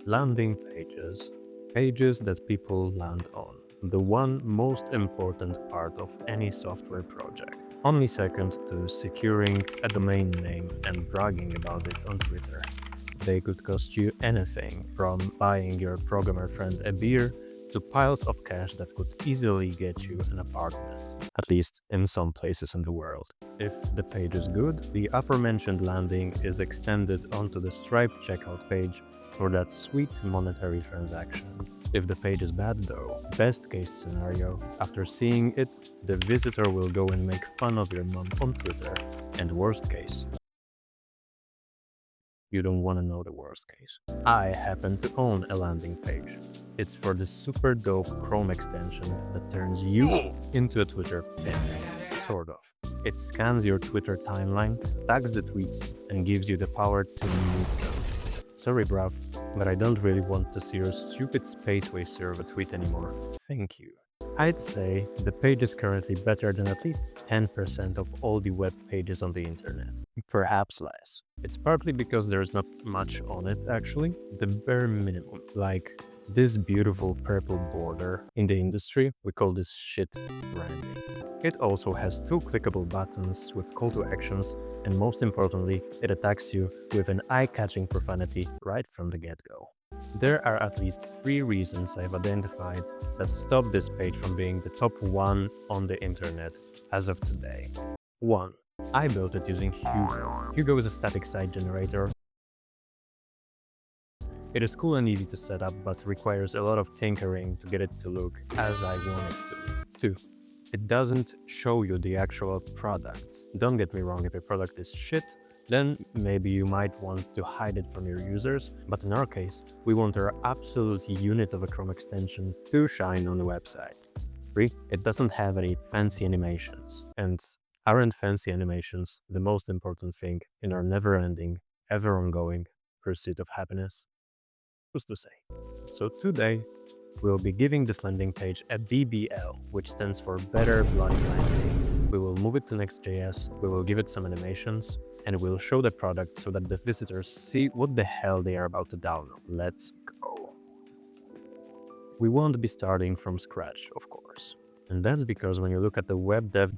Landing pages. Pages that people land on. The one most important part of any software project. Only second to securing a domain name and bragging about it on Twitter. They could cost you anything from buying your programmer friend a beer to piles of cash that could easily get you an apartment, at least in some places in the world. If the page is good, the aforementioned landing is extended onto the Stripe checkout page for that sweet monetary transaction. If the page is bad though, best case scenario, after seeing it, the visitor will go and make fun of your mom on Twitter, and worst case, you don't want to know the worst case. I happen to own a landing page. It's for the super dope Chrome extension that turns you into a Twitter pin, sort of. It scans your Twitter timeline, tags the tweets, and gives you the power to mute them. Sorry, bruv, but I don't really want to see your stupid space waster of a tweet anymore. Thank you. I'd say the page is currently better than at least 10% of all the web pages on the internet. Perhaps less. It's partly because there's not much on it actually, the bare minimum. Like this beautiful purple border. In the industry, we call this shit branding. It also has two clickable buttons with call to actions, and most importantly, it attacks you with an eye-catching profanity right from the get-go. There are at least 3 reasons I've identified that stop this page from being the top one on the internet as of today. 1. I built it using Hugo. Hugo is a static site generator. It is cool and easy to set up, but requires a lot of tinkering to get it to look as I want it to. 2. It doesn't show you the actual product. Don't get me wrong, if a product is shit, then maybe you might want to hide it from your users, but in our case, we want our absolute unit of a Chrome extension to shine on the website. 3. It doesn't have any fancy animations. And aren't fancy animations the most important thing in our never-ending, ever-ongoing pursuit of happiness? Who's to say? So today, we'll be giving this landing page a BBL, which stands for Better Bloody Landing. We will move it to next.js, we will give it some animations, and we'll show the product so that the visitors see what the hell they are about to download. Let's go. We won't be starting from scratch, of course. And that's because when you look at the web dev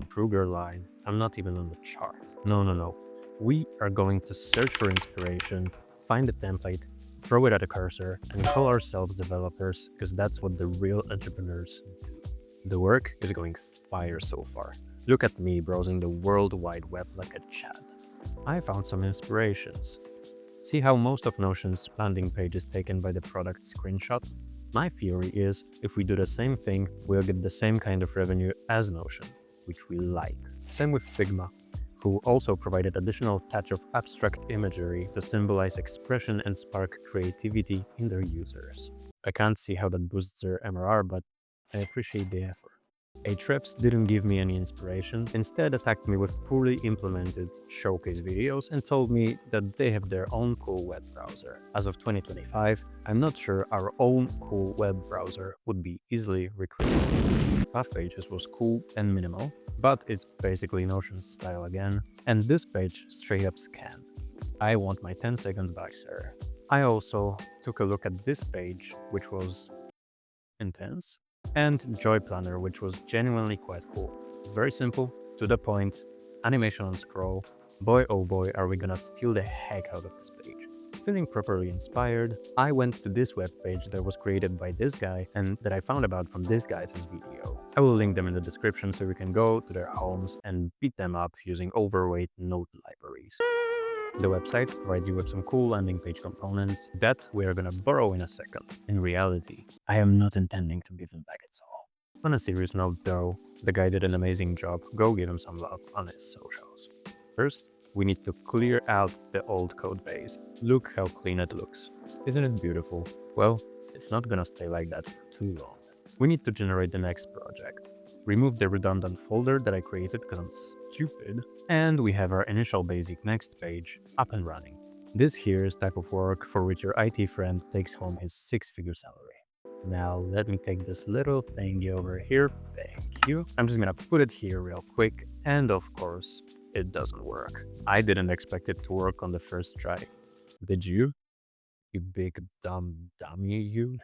Kruger line, I'm not even on the chart. No. We are going to search for inspiration, find a template, throw it at a cursor, and call ourselves developers because that's what the real entrepreneurs do. The work is going fire so far. Look at me browsing the World Wide Web like a Chad. I found some inspirations. See how most of Notion's landing page is taken by the product screenshot? My theory is, if we do the same thing, we'll get the same kind of revenue as Notion, which we like. Same with Figma, who also provided additional touch of abstract imagery to symbolize expression and spark creativity in their users. I can't see how that boosts their MRR, but I appreciate the effort. Ahrefs didn't give me any inspiration, instead attacked me with poorly implemented showcase videos and told me that they have their own cool web browser. As of 2025, I'm not sure our own cool web browser would be easily recreated. Pages was cool and minimal, but it's basically Notion style again, and this page straight up scanned. I want my 10 seconds back, sir. I also took a look at this page, which was intense, and Joy Planner, which was genuinely quite cool. Very simple, to the point, animation on scroll. Boy oh boy, are we gonna steal the heck out of this page. Feeling properly inspired, I went to this web page that was created by this guy and that I found about from this guy's video. I will link them in the description so we can go to their homes and beat them up using overweight node libraries. The website provides you with some cool landing page components that we are gonna borrow in a second. In reality, I am not intending to give them back at all. On a serious note though, the guy did an amazing job, go give him some love on his socials. First, we need to clear out the old code base. Look how clean it looks. Isn't it beautiful? Well, it's not gonna stay like that for too long. We need to generate the next project. Remove the redundant folder that I created because I'm stupid, and we have our initial basic next page up and running. This here is type of work for which your IT friend takes home his 6-figure salary. Now let me take this little thingy over here, thank you. I'm just gonna put it here real quick, and of course, it doesn't work. I didn't expect it to work on the first try. Did you? You big dumb dummy, you.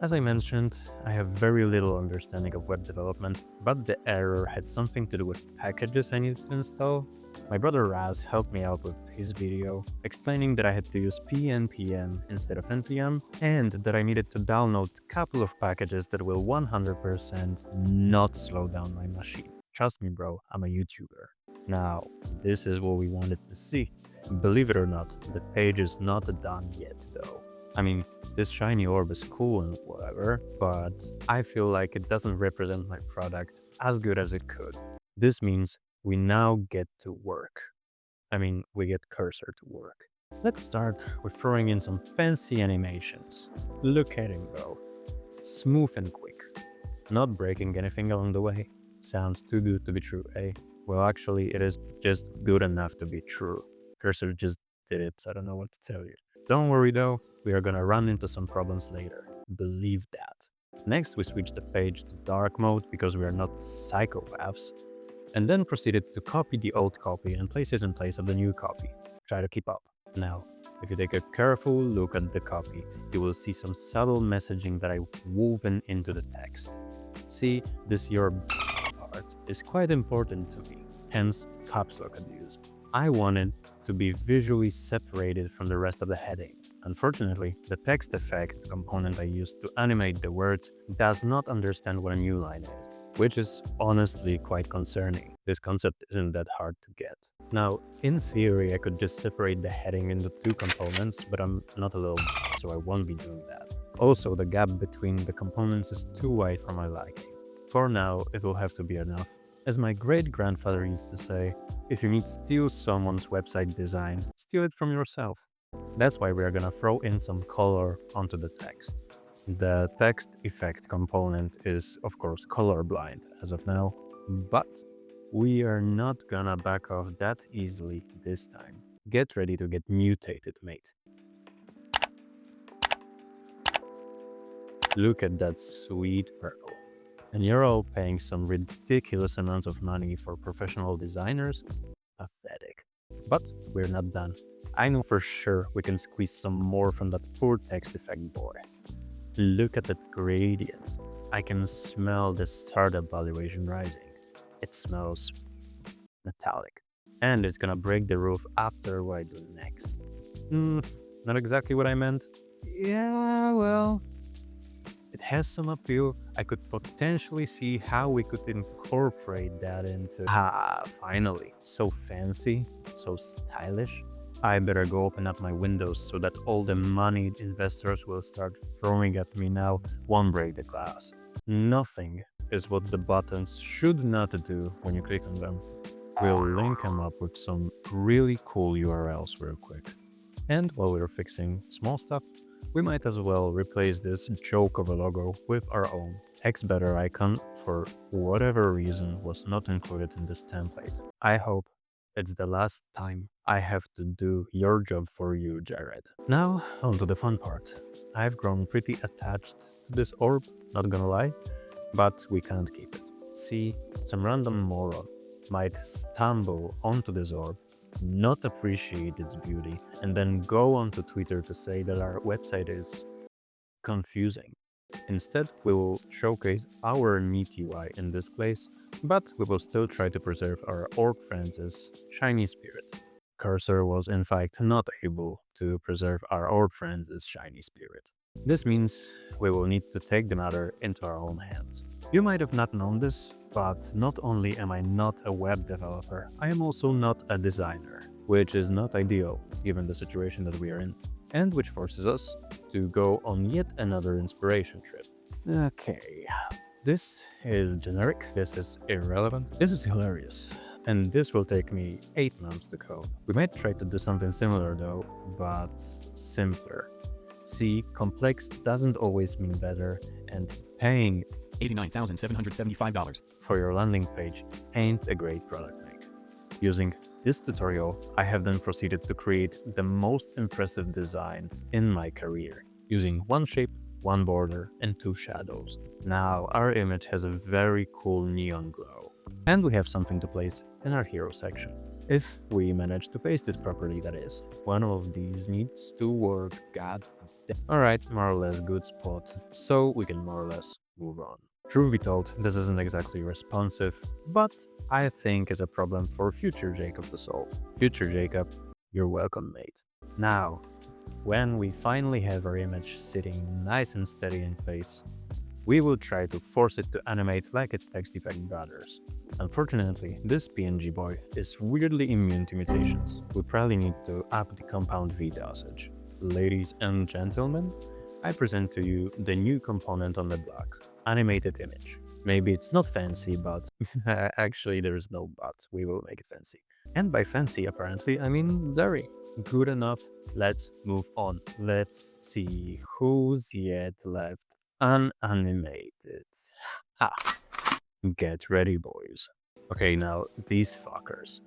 As I mentioned, I have very little understanding of web development, but the error had something to do with packages I needed to install. My brother Raz helped me out with his video, explaining that I had to use pnpm instead of npm, and that I needed to download a couple of packages that will 100% not slow down my machine. Trust me bro, I'm a YouTuber. Now, this is what we wanted to see. Believe it or not, the page is not done yet though. I mean, this shiny orb is cool and whatever, but I feel like it doesn't represent my product as good as it could. This means we now get to work. We get Cursor to work. Let's start with throwing in some fancy animations. Look at him go. Smooth and quick. Not breaking anything along the way. Sounds too good to be true, eh? Well, actually, it is just good enough to be true. Cursor just did it, so I don't know what to tell you. Don't worry though, we are gonna run into some problems later. Believe that. Next, we switched the page to dark mode because we are not psychopaths, and then proceeded to copy the old copy and place it in place of the new copy. Try to keep up. Now, if you take a careful look at the copy, you will see some subtle messaging that I've woven into the text. See, this your part is quite important to me, hence caps lock abuse. I wanted to be visually separated from the rest of the heading. Unfortunately, the text effects component I used to animate the words does not understand what a new line is, which is honestly quite concerning. This concept isn't that hard to get. Now, in theory, I could just separate the heading into two components, but I'm not a little so I won't be doing that. Also, the gap between the components is too wide for my liking. For now, it will have to be enough. As my great-grandfather used to say, if you need to steal someone's website design, steal it from yourself. That's why we are gonna throw in some color onto the text. The text effect component is, of course, colorblind as of now, but we are not gonna back off that easily this time. Get ready to get mutated, mate. Look at that sweet purple. And you're all paying some ridiculous amounts of money for professional designers? Pathetic. But we're not done. I know for sure we can squeeze some more from that poor text effect boy. Look at that gradient. I can smell the startup valuation rising. It smells metallic. And it's gonna break the roof after what I do next. Not exactly what I meant. Yeah, well, it has some appeal. I could potentially see how we could incorporate that into... finally. So fancy, so stylish. I better go open up my windows so that all the moneyed investors will start throwing at me now won't break the glass. Nothing is what the buttons should not do when you click on them. We'll link them up with some really cool URLs real quick. And while we're fixing small stuff, we might as well replace this joke of a logo with our own. Xbetter icon, for whatever reason, was not included in this template. I hope it's the last time I have to do your job for you, Jared. Now, on to the fun part. I've grown pretty attached to this orb, not gonna lie, but we can't keep it. See, some random moron might stumble onto this orb, not appreciate its beauty, and then go onto Twitter to say that our website is confusing. Instead, we will showcase our neat UI in this place, but we will still try to preserve our orb friends' shiny spirit. Cursor was in fact not able to preserve our orb friends' shiny spirit. This means we will need to take the matter into our own hands. You might have not known this, but not only am I not a web developer, I am also not a designer, which is not ideal given the situation that we are in, and which forces us to go on yet another inspiration trip. Okay, this is generic, this is irrelevant, this is hilarious, and this will take me 8 months to code. We might try to do something similar though, but simpler. See, complex doesn't always mean better, and paying $89,775 for your landing page ain't a great product make. Using this tutorial, I have then proceeded to create the most impressive design in my career, using one shape, one border, and 2 shadows. Now, our image has a very cool neon glow, and we have something to place in our hero section. If we manage to paste it properly, that is. One of these needs to work, god damn. Alright, more or less good spot, so we can more or less move on. Truth be told, this isn't exactly responsive, but I think is a problem for future Jacob to solve. Future Jacob, you're welcome, mate. Now, when we finally have our image sitting nice and steady in place, we will try to force it to animate like its text effect brothers. Unfortunately, this PNG boy is weirdly immune to mutations. We probably need to up the compound V dosage. Ladies and gentlemen, I present to you the new component on the block, animated image. Maybe it's not fancy, but actually there is no but, we will make it fancy. And by fancy, apparently, I mean very good enough. Let's move on. Let's see who's yet left unanimated. Ha! Get ready, boys. Okay, now these fuckers.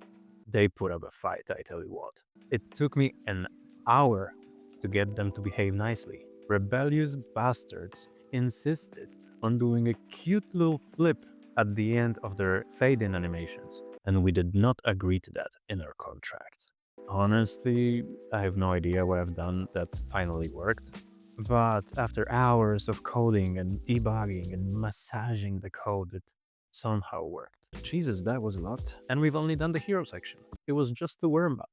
They put up a fight, I tell you what. It took me an hour to get them to behave nicely. Rebellious bastards insisted on doing a cute little flip at the end of their fade-in animations, and we did not agree to that in our contract. Honestly, I have no idea what I've done that finally worked. But after hours of coding and debugging and massaging the code, it somehow worked. Jesus, that was a lot. And we've only done the hero section. It was just the warm up.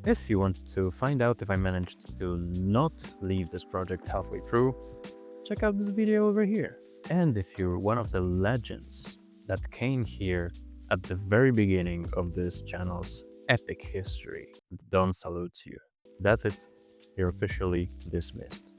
If you want to find out if I managed to not leave this project halfway through, check out this video over here. And if you're one of the legends that came here at the very beginning of this channel's epic history, don't salute you. That's it. You're officially dismissed.